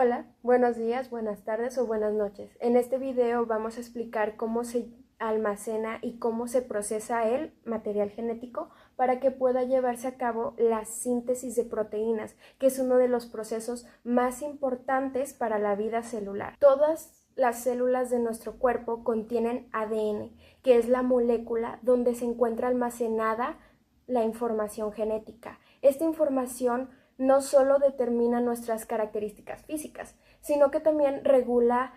Hola, buenos días, buenas tardes o buenas noches. En este video vamos a explicar cómo se almacena y cómo se procesa el material genético para que pueda llevarse a cabo la síntesis de proteínas, que es uno de los procesos más importantes para la vida celular. Todas las células de nuestro cuerpo contienen ADN, que es la molécula donde se encuentra almacenada la información genética. Esta información no solo determina nuestras características físicas, sino que también regula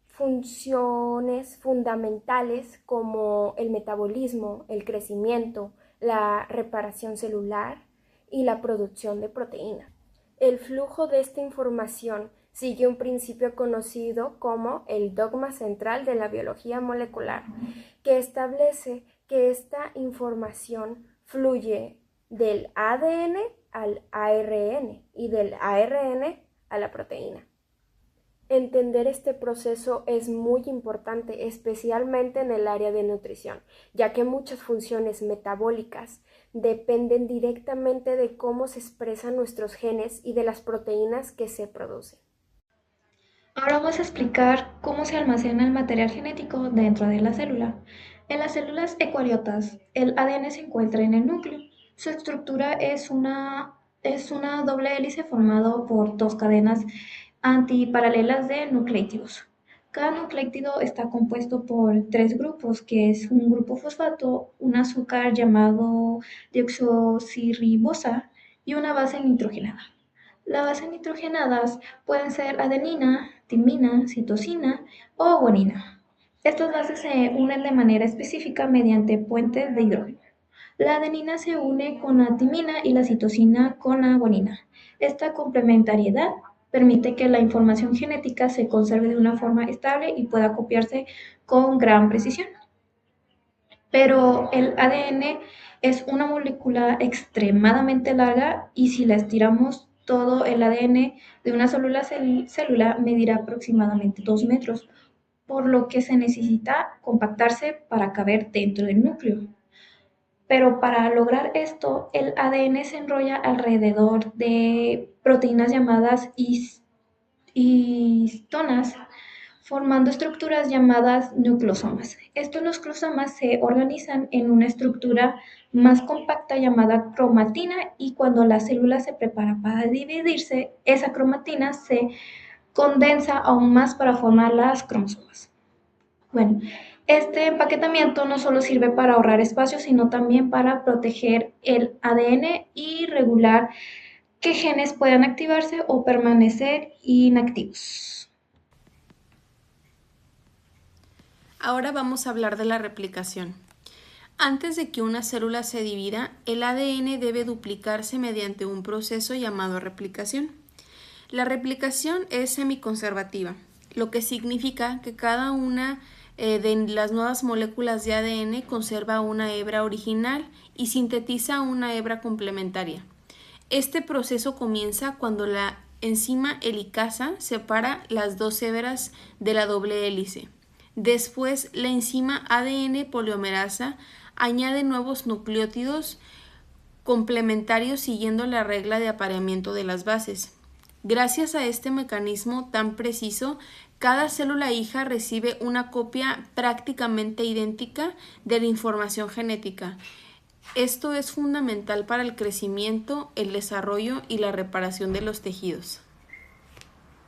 funciones fundamentales como el metabolismo, el crecimiento, la reparación celular y la producción de proteínas. El flujo de esta información sigue un principio conocido como el dogma central de la biología molecular, que establece que esta información fluye del ADN al ARN y del ARN a la proteína. Entender este proceso es muy importante, especialmente en el área de nutrición, ya que muchas funciones metabólicas dependen directamente de cómo se expresan nuestros genes y de las proteínas que se producen. Ahora vamos a explicar cómo se almacena el material genético dentro de la célula. En las células eucariotas, el ADN se encuentra en el núcleo. Su estructura es una doble hélice formado por dos cadenas antiparalelas de nucleótidos. Cada nucleótido está compuesto por tres grupos, que es un grupo fosfato, un azúcar llamado deoxirribosa y una base nitrogenada. Las bases nitrogenadas pueden ser adenina, timina, citosina o guanina. Estas bases se unen de manera específica mediante puentes de hidrógeno. La adenina se une con la timina y la citosina con la guanina. Esta complementariedad permite que la información genética se conserve de una forma estable y pueda copiarse con gran precisión. Pero el ADN es una molécula extremadamente larga y si la estiramos todo el ADN de una célula medirá aproximadamente 2 metros, por lo que se necesita compactarse para caber dentro del núcleo. Pero para lograr esto, el ADN se enrolla alrededor de proteínas llamadas histonas, formando estructuras llamadas nucleosomas. Estos nucleosomas se organizan en una estructura más compacta llamada cromatina y cuando la célula se prepara para dividirse, esa cromatina se condensa aún más para formar las cromosomas. Bueno, este empaquetamiento no solo sirve para ahorrar espacio, sino también para proteger el ADN y regular qué genes puedan activarse o permanecer inactivos. Ahora vamos a hablar de la replicación. Antes de que una célula se divida, el ADN debe duplicarse mediante un proceso llamado replicación. La replicación es semiconservativa, lo que significa que cada una de las nuevas moléculas de ADN conserva una hebra original y sintetiza una hebra complementaria. Este proceso comienza cuando la enzima helicasa separa las dos hebras de la doble hélice. Después, la enzima ADN polimerasa añade nuevos nucleótidos complementarios siguiendo la regla de apareamiento de las bases. Gracias a este mecanismo tan preciso, cada célula hija recibe una copia prácticamente idéntica de la información genética. Esto es fundamental para el crecimiento, el desarrollo y la reparación de los tejidos.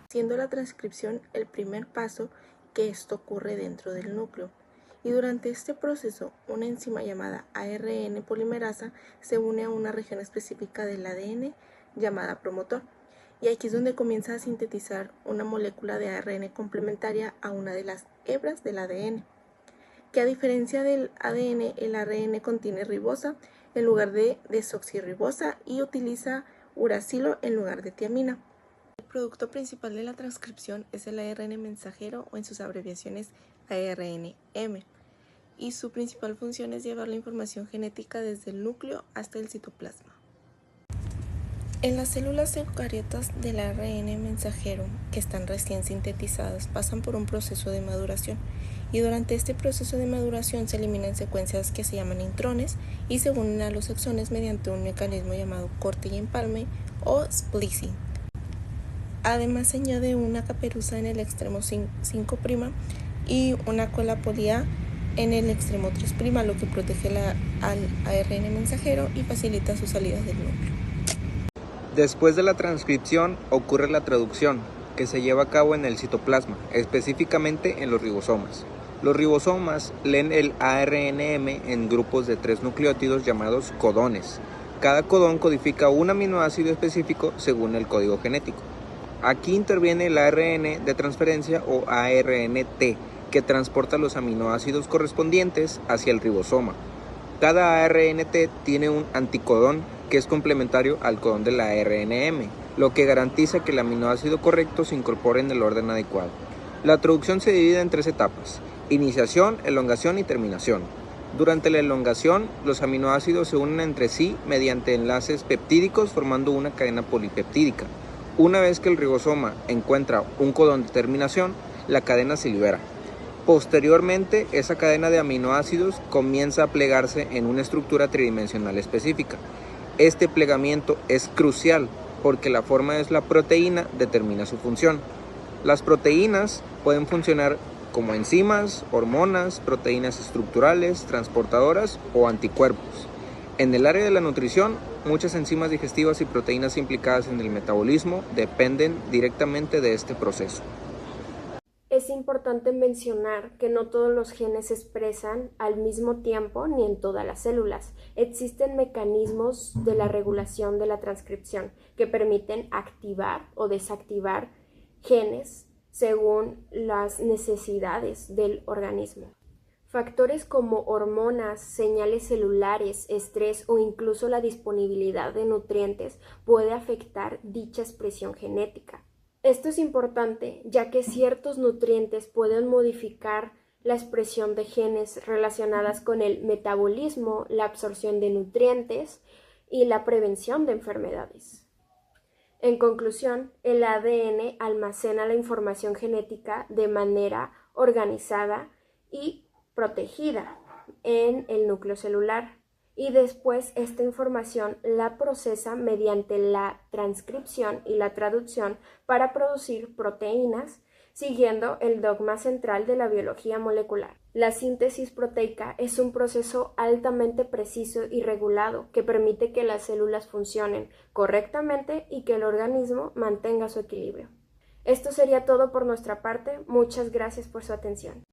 Siendo la transcripción el primer paso que esto ocurre dentro del núcleo. Y durante este proceso, una enzima llamada ARN polimerasa se une a una región específica del ADN llamada promotor. Y aquí es donde comienza a sintetizar una molécula de ARN complementaria a una de las hebras del ADN. Que a diferencia del ADN, el ARN contiene ribosa en lugar de desoxirribosa y utiliza uracilo en lugar de tiamina. El producto principal de la transcripción es el ARN mensajero o en sus abreviaciones ARNM, y su principal función es llevar la información genética desde el núcleo hasta el citoplasma. En las células eucariotas del ARN mensajero, que están recién sintetizadas, pasan por un proceso de maduración, y durante este proceso de maduración se eliminan secuencias que se llaman intrones y se unen a los exones mediante un mecanismo llamado corte y empalme o splicing. Además se añade una caperuza en el extremo 5' y una cola poli-A en el extremo 3', lo que protege al ARN mensajero y facilita su salida del núcleo. Después de la transcripción ocurre la traducción, que se lleva a cabo en el citoplasma, específicamente en los ribosomas. Los ribosomas leen el ARNM en grupos de 3 nucleótidos llamados codones. Cada codón codifica un aminoácido específico según el código genético. Aquí interviene el ARN de transferencia o ARNT, que transporta los aminoácidos correspondientes hacia el ribosoma. Cada ARNT tiene un anticodón que es complementario al codón del ARNM, lo que garantiza que el aminoácido correcto se incorpore en el orden adecuado. La traducción se divide en 3 etapas: iniciación, elongación y terminación. Durante la elongación, los aminoácidos se unen entre sí mediante enlaces peptídicos formando una cadena polipeptídica. Una vez que el ribosoma encuentra un codón de terminación, la cadena se libera. Posteriormente, esa cadena de aminoácidos comienza a plegarse en una estructura tridimensional específica. Este plegamiento es crucial porque la forma de la proteína determina su función. Las proteínas pueden funcionar como enzimas, hormonas, proteínas estructurales, transportadoras o anticuerpos. En el área de la nutrición, muchas enzimas digestivas y proteínas implicadas en el metabolismo dependen directamente de este proceso. Es importante mencionar que no todos los genes se expresan al mismo tiempo ni en todas las células. Existen mecanismos de la regulación de la transcripción que permiten activar o desactivar genes según las necesidades del organismo. Factores como hormonas, señales celulares, estrés o incluso la disponibilidad de nutrientes puede afectar dicha expresión genética. Esto es importante ya que ciertos nutrientes pueden modificar la expresión de genes relacionadas con el metabolismo, la absorción de nutrientes y la prevención de enfermedades. En conclusión, el ADN almacena la información genética de manera organizada y protegida en el núcleo celular y después esta información la procesa mediante la transcripción y la traducción para producir proteínas, siguiendo el dogma central de la biología molecular. La síntesis proteica es un proceso altamente preciso y regulado que permite que las células funcionen correctamente y que el organismo mantenga su equilibrio. Esto sería todo por nuestra parte. Muchas gracias por su atención.